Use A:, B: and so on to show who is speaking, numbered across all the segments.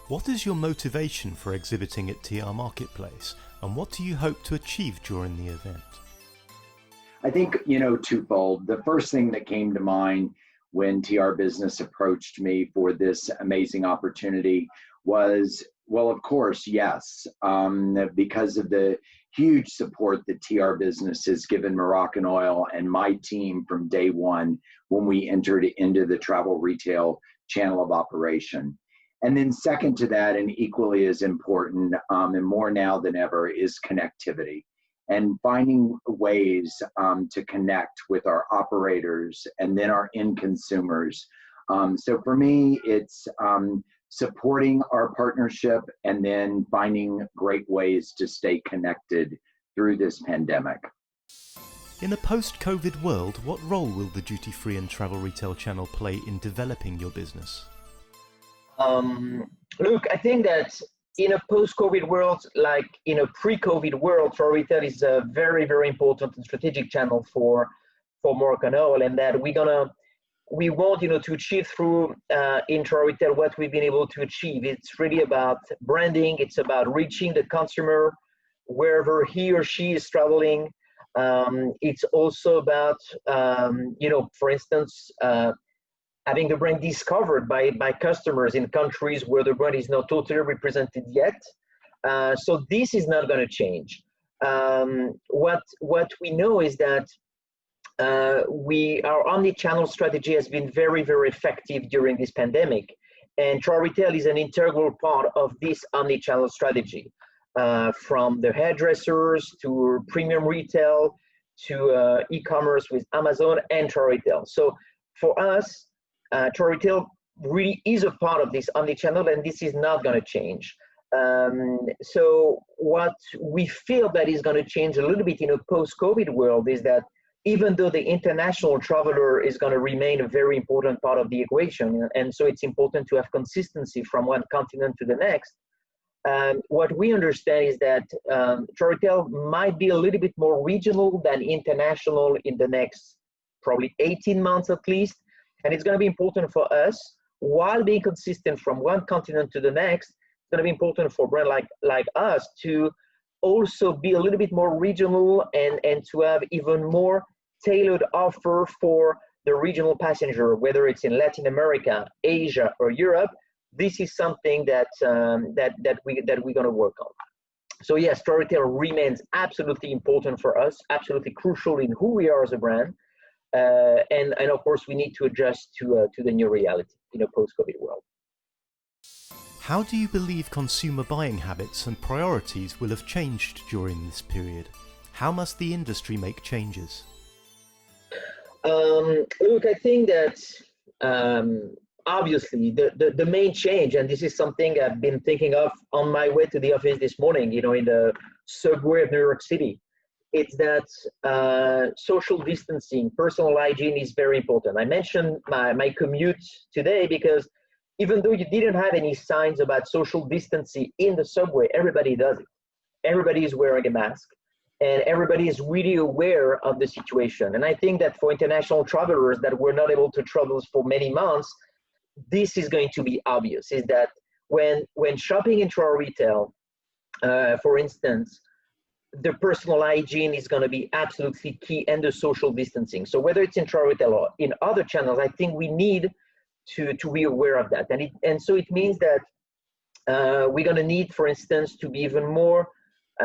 A: What is your motivation for exhibiting at TRMarketplace, and what do you hope to achieve during the event?
B: I think, twofold. The first thing that came to mind when TR Business approached me for this amazing opportunity was, well, of course, yes, because of the huge support that TR Business has given Moroccanoil and my team from day one when we entered into the travel retail channel of operation. And then second to that, and equally as important, and more now than ever, is connectivity and finding ways to connect with our operators and then our end consumers. So for me, it's supporting our partnership and then finding great ways to stay connected through this pandemic.
A: In a post-COVID world, what role will the duty-free and travel retail channel play in developing your business?
C: Look, I think that in a post-COVID world, like in a pre-COVID world, travel retail is a very, very important and strategic channel for Moroccanoil, and that we want to achieve through in travel retail what we've been able to achieve. It's really about branding. It's about reaching the consumer wherever he or she is traveling. It's also about for instance, having the brand discovered by customers in countries where the brand is not totally represented yet. So this is not going to change. What we know is that our omni-channel strategy has been very, very effective during this pandemic, and travel retail is an integral part of this omni-channel strategy, from the hairdressers to premium retail to e-commerce with Amazon and travel retail. So for us, travel retail really is a part of this omni-channel, and this is not going to change. So what we feel that is going to change a little bit in a post-COVID world is that even though the international traveler is going to remain a very important part of the equation, and so it's important to have consistency from one continent to the next, what we understand is that travel retail might be a little bit more regional than international in the next probably 18 months at least. And it's going to be important for us, while being consistent from one continent to the next. It's going to be important for a brand like us to also be a little bit more regional and to have even more tailored offer for the regional passenger, whether it's in Latin America, Asia, or Europe. This is something that we're going to work on. So yes, travel retail remains absolutely important for us, absolutely crucial in who we are as a brand. And of course, we need to adjust to the new reality in a post-COVID world.
A: How do you believe consumer buying habits and priorities will have changed during this period? How must the industry make changes?
C: Look, I think that obviously the main change, and this is something I've been thinking of on my way to the office this morning, in the subway of New York City, it's that social distancing, personal hygiene is very important. I mentioned my commute today because even though you didn't have any signs about social distancing in the subway, everybody does it. Everybody is wearing a mask, and everybody is really aware of the situation. And I think that for international travelers that were not able to travel for many months, this is going to be obvious, is that when shopping in travel retail, for instance, the personal hygiene is going to be absolutely key, and the social distancing. So whether it's in travel retail or in other channels, I think we need to be aware of that. And so it means that we're going to need, for instance, to be even more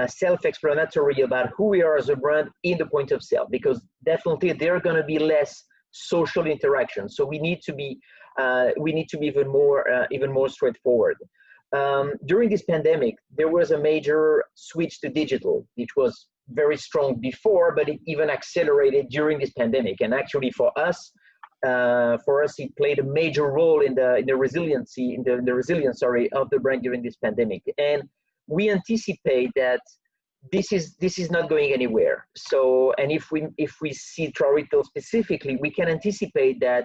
C: self-explanatory about who we are as a brand in the point of sale, because definitely there are going to be less social interaction. So we need to be even more straightforward. During this pandemic, there was a major switch to digital, which was very strong before, but it even accelerated during this pandemic. And actually, for us, it played a major role in the resilience of the brand during this pandemic. And we anticipate that this is not going anywhere. So, and if we see travel retail specifically, we can anticipate that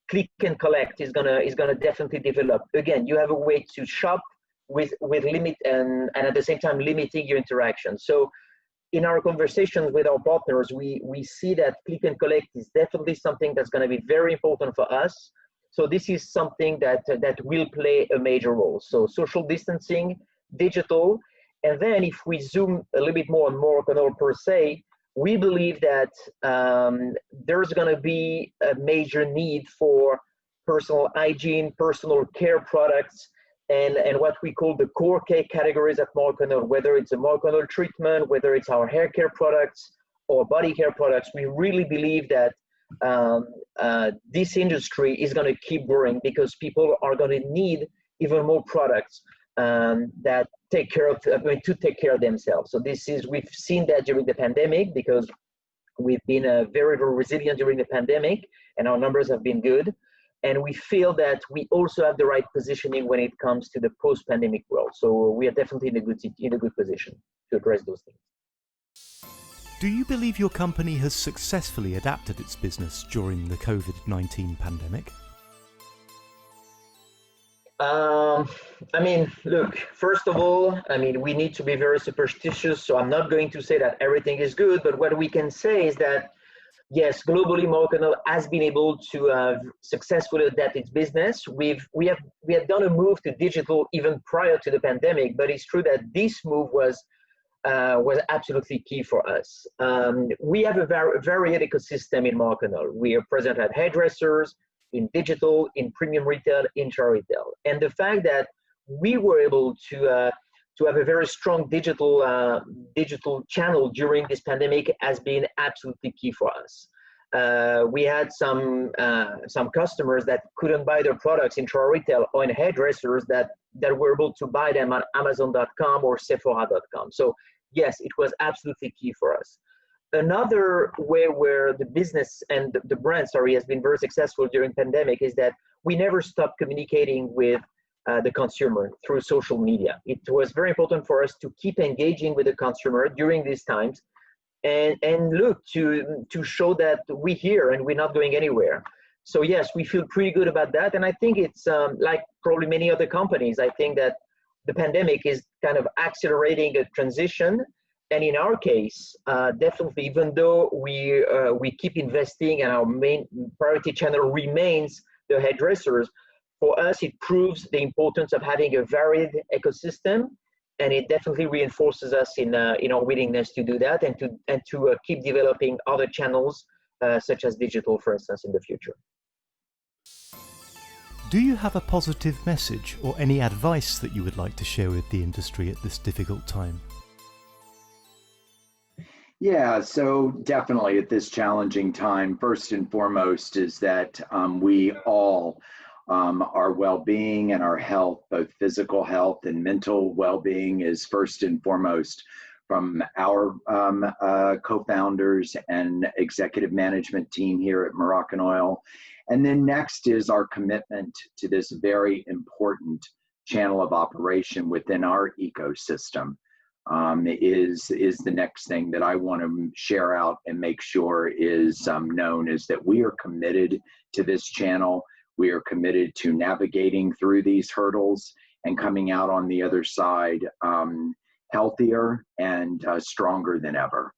C: click and collect is gonna definitely develop. Again, you have a way to shop with limit and at the same time limiting your interaction. So in our conversations with our partners, we see that click and collect is definitely something that's going to be very important for us. So this is something that will play a major role. So social distancing, digital, and then if we zoom a little bit more on Moroccanoil per se, we believe that there's going to be a major need for personal hygiene, personal care products, and what we call the core care categories at Moroccanoil, whether it's a Moroccanoil treatment, whether it's our hair care products or body care products. We really believe that this industry is going to keep growing because people are going to need even more products that take care of themselves. So we've seen that during the pandemic because we've been very, very resilient during the pandemic and our numbers have been good. And we feel that we also have the right positioning when it comes to the post-pandemic world. So we are definitely in a good position to address those things.
A: Do you believe your company has successfully adapted its business during the COVID-19 pandemic?
C: I mean, look, first of all, I mean, we need to be very superstitious. So I'm not going to say that everything is good, but what we can say is that, yes, globally, Moroccanoil has been able to successfully adapt its business. We had done a move to digital even prior to the pandemic, but it's true that this move was absolutely key for us. We have a varied ecosystem in Moroccanoil. We are present at hairdressers, in digital, in premium retail, intra retail, and the fact that we were able to have a very strong digital channel during this pandemic has been absolutely key for us. We had some customers that couldn't buy their products in travel retail or in hairdressers that were able to buy them at Amazon.com or Sephora.com. So yes, it was absolutely key for us. Another way where the business and the brand, has been very successful during pandemic is that we never stopped communicating with the consumer through social media. It was very important for us to keep engaging with the consumer during these times and look to show that we're here and we're not going anywhere. So yes, we feel pretty good about that. And I think it's like probably many other companies, I think that the pandemic is kind of accelerating a transition. And in our case, definitely, even though we keep investing and our main priority channel remains the hairdressers, for us, it proves the importance of having a varied ecosystem, and it definitely reinforces us in our willingness to do that and to keep developing other channels such as digital, for instance, in the future.
A: Do you have a positive message or any advice that you would like to share with the industry at this difficult time?
B: Yeah, so definitely at this challenging time, first and foremost is that we all, our well-being and our health, both physical health and mental well-being, is first and foremost from our co-founders and executive management team here at Moroccanoil. And then next is our commitment to this very important channel of operation within our ecosystem. Is the next thing that I want to share out and make sure is known, is that we are committed to this channel. We are committed to navigating through these hurdles and coming out on the other side healthier and stronger than ever.